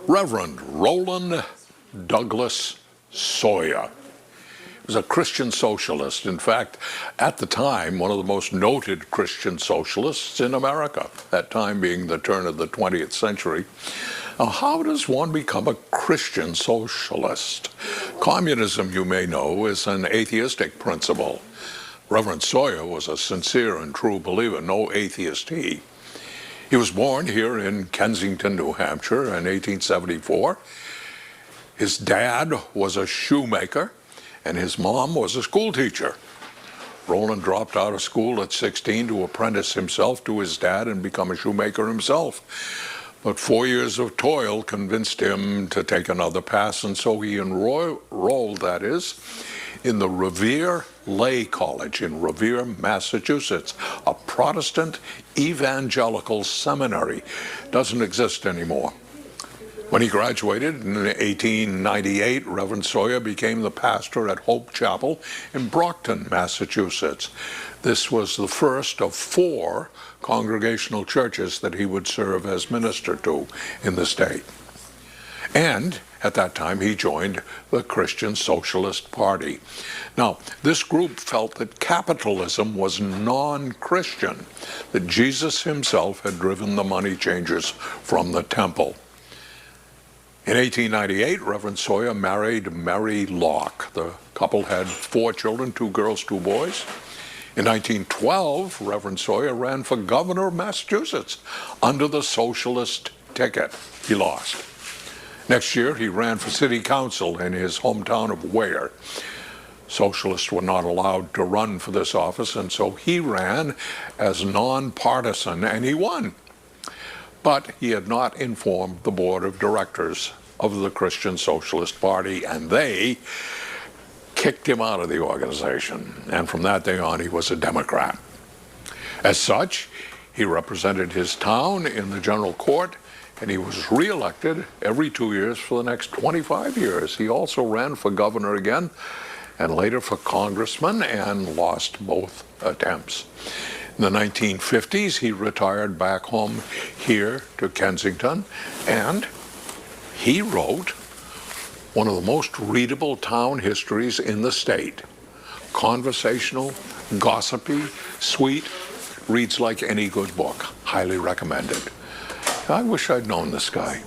Reverend Roland Douglas Sawyer. He was a Christian socialist. In fact, at the time, one of the most noted Christian socialists in America, that time being the turn of the 20th century. Now, how does one become a Christian socialist? Communism, you may know, is an atheistic principle. Reverend Sawyer was a sincere and true believer, no atheist he. He was born here in Kensington, New Hampshire in 1874. His dad was a shoemaker, and his mom was a school teacher. Roland dropped out of school at 16 to apprentice himself to his dad and become a shoemaker himself. But 4 years of toil convinced him to take another path, and so he enrolled, that is, in the Revere Lay College in Revere, Massachusetts, a Protestant evangelical seminary. Doesn't exist anymore. When he graduated in 1898, Reverend Sawyer became the pastor at Hope Chapel in Brockton, Massachusetts. This was the first of 4 congregational churches that he would serve as minister to in the state. And at that time, he joined the Christian Socialist Party. Now, this group felt that capitalism was non-Christian, that Jesus himself had driven the money changers from the temple. In 1898, Reverend Sawyer married Mary Locke. The couple had 4 children, 2 girls, 2 boys. In 1912, Reverend Sawyer ran for governor of Massachusetts under the socialist ticket. He lost. Next year, he ran for city council in his hometown of Ware. Socialists were not allowed to run for this office, and so he ran as nonpartisan, and he won. But he had not informed the board of directors of the Christian Socialist Party, and they kicked him out of the organization. And from that day on, he was a Democrat. As such, he represented his town in the general court, and he was reelected every 2 years for the next 25 years. He also ran for governor again, and later for congressman, and lost both attempts. In the 1950s, he retired back home here to Kensington, and he wrote one of the most readable town histories in the state. Conversational, gossipy, sweet, reads like any good book. Highly recommended. I wish I'd known this guy.